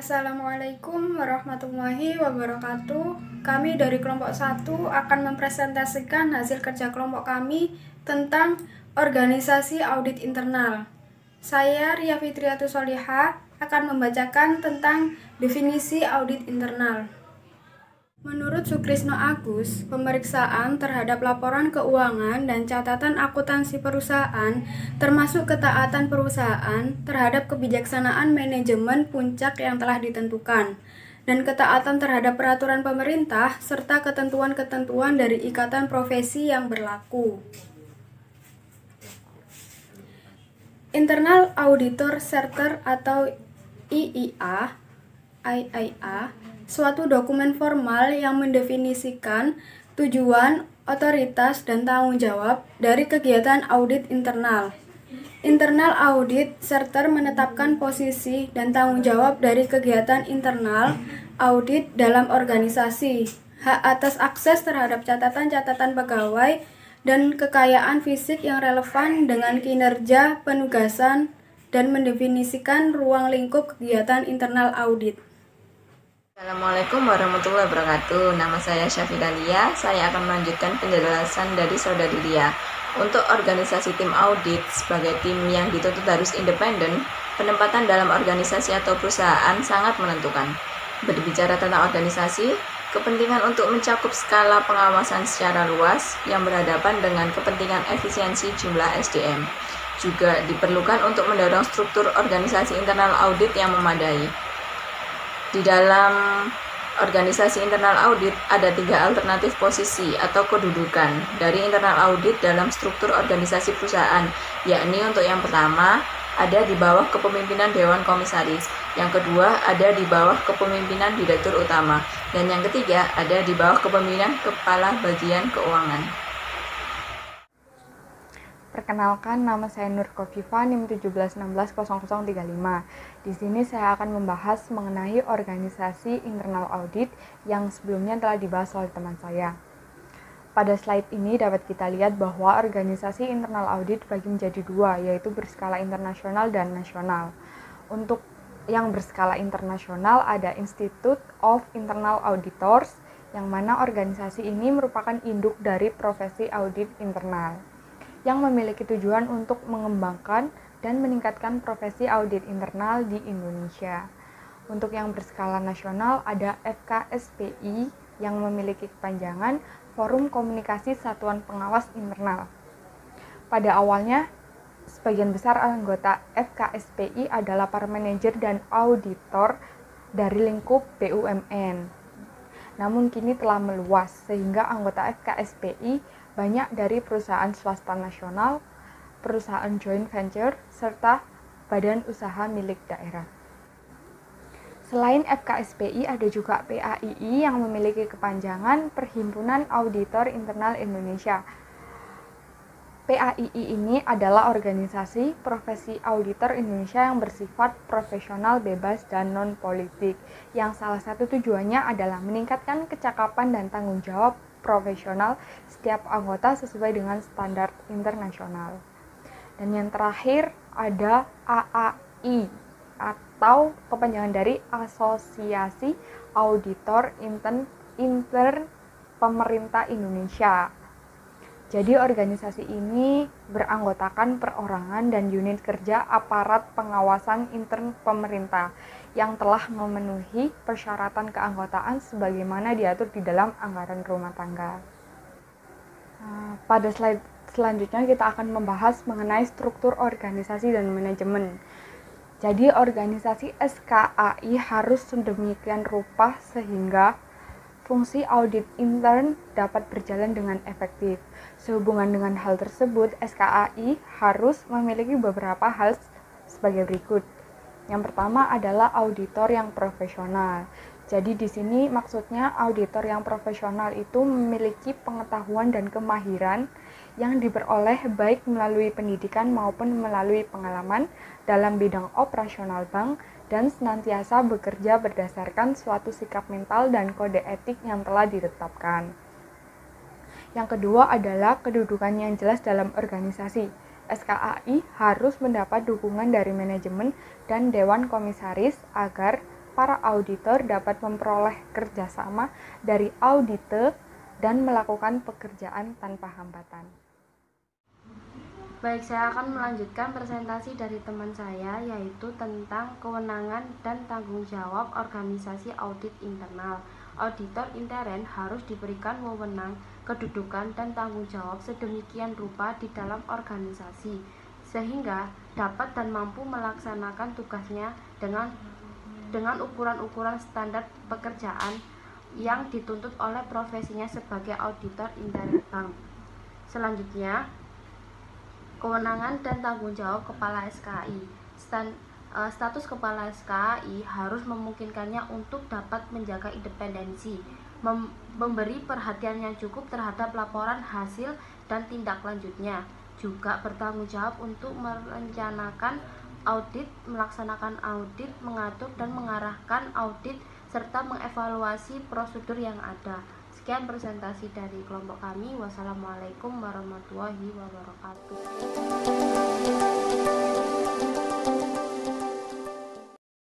Assalamualaikum warahmatullahi wabarakatuh. Kami dari kelompok 1 akan mempresentasikan hasil kerja kelompok kami tentang organisasi audit internal. Saya Ria Fitriatus Solihah akan membacakan tentang definisi audit internal. Menurut Sukrisno Agus, pemeriksaan terhadap laporan keuangan dan catatan akuntansi perusahaan, termasuk ketaatan perusahaan terhadap kebijaksanaan manajemen puncak yang telah ditentukan, dan ketaatan terhadap peraturan pemerintah serta ketentuan-ketentuan dari ikatan profesi yang berlaku. Internal Auditor Charter atau IIA suatu dokumen formal yang mendefinisikan tujuan, otoritas, dan tanggung jawab dari kegiatan audit internal. Internal Audit Charter menetapkan posisi dan tanggung jawab dari kegiatan internal audit dalam organisasi, hak atas akses terhadap catatan-catatan pegawai, dan kekayaan fisik yang relevan dengan kinerja, penugasan, dan mendefinisikan ruang lingkup kegiatan internal audit. Assalamualaikum warahmatullahi wabarakatuh. Nama saya Syafida Lia. Saya akan melanjutkan penjelasan dari Saudari Lia. Untuk organisasi tim audit sebagai tim yang dituntut harus independen, penempatan dalam organisasi atau perusahaan sangat menentukan. Berbicara tentang organisasi, kepentingan untuk mencakup skala pengawasan secara luas yang berhadapan dengan kepentingan efisiensi jumlah SDM juga diperlukan untuk mendorong struktur organisasi internal audit yang memadai. Di dalam organisasi internal audit ada 3 alternatif posisi atau kedudukan dari internal audit dalam struktur organisasi perusahaan, yakni untuk yang pertama ada di bawah kepemimpinan Dewan Komisaris, yang kedua ada di bawah kepemimpinan Direktur Utama, dan yang ketiga ada di bawah kepemimpinan Kepala Bagian Keuangan. Perkenalkan, nama saya Nur Kofifa, NIM 17160035. Di sini saya akan membahas mengenai organisasi internal audit yang sebelumnya telah dibahas oleh teman saya. Pada slide ini dapat kita lihat bahwa organisasi internal audit dibagi menjadi 2, yaitu berskala internasional dan nasional. Untuk yang berskala internasional ada Institute of Internal Auditors, yang mana organisasi ini merupakan induk dari profesi audit internal, yang memiliki tujuan untuk mengembangkan dan meningkatkan profesi audit internal di Indonesia. Untuk yang berskala nasional ada FKSPI yang memiliki kepanjangan Forum Komunikasi Satuan Pengawas Internal. Pada awalnya, sebagian besar anggota FKSPI adalah para manajer dan auditor dari lingkup BUMN. Namun kini telah meluas sehingga anggota FKSPI banyak dari perusahaan swasta nasional, perusahaan joint venture, serta badan usaha milik daerah. Selain FKSPI, ada juga PAII yang memiliki kepanjangan Perhimpunan Auditor Internal Indonesia. PAII ini adalah organisasi profesi auditor Indonesia yang bersifat profesional, bebas, dan non-politik, yang salah satu tujuannya adalah meningkatkan kecakapan dan tanggung jawab profesional setiap anggota sesuai dengan standar internasional. Dan yang terakhir ada AAI atau kepanjangan dari Asosiasi Auditor Intern Pemerintah Indonesia. Jadi organisasi ini beranggotakan perorangan dan unit kerja aparat pengawasan intern pemerintah yang telah memenuhi persyaratan keanggotaan sebagaimana diatur di dalam anggaran rumah tangga. Pada slide selanjutnya kita akan membahas mengenai struktur organisasi dan manajemen. Jadi organisasi SKAI harus sedemikian rupa sehingga fungsi audit intern dapat berjalan dengan efektif. Sehubungan dengan hal tersebut, SKAI harus memiliki beberapa hal sebagai berikut. Yang pertama adalah auditor yang profesional. Jadi di sini maksudnya auditor yang profesional itu memiliki pengetahuan dan kemahiran yang diperoleh baik melalui pendidikan maupun melalui pengalaman dalam bidang operasional bank dan senantiasa bekerja berdasarkan suatu sikap mental dan kode etik yang telah ditetapkan. Yang kedua adalah kedudukan yang jelas dalam organisasi. SKAI harus mendapat dukungan dari manajemen dan dewan komisaris agar para auditor dapat memperoleh kerjasama dari audite dan melakukan pekerjaan tanpa hambatan. Baik, saya akan melanjutkan presentasi dari teman saya, yaitu tentang kewenangan dan tanggung jawab organisasi audit internal. Auditor intern harus diberikan wewenang, kedudukan, dan tanggung jawab sedemikian rupa di dalam organisasi, sehingga dapat dan mampu melaksanakan tugasnya dengan ukuran-ukuran standar pekerjaan yang dituntut oleh profesinya sebagai auditor intern. Selanjutnya, kewenangan dan tanggung jawab Kepala SKI. Status Kepala SKI harus memungkinkannya untuk dapat menjaga independensi, memberi perhatian yang cukup terhadap laporan hasil dan tindak lanjutnya, juga bertanggung jawab untuk merencanakan audit, melaksanakan audit, mengatur dan mengarahkan audit, serta mengevaluasi prosedur yang ada. Sekian presentasi dari kelompok kami. Wassalamualaikum warahmatullahi wabarakatuh.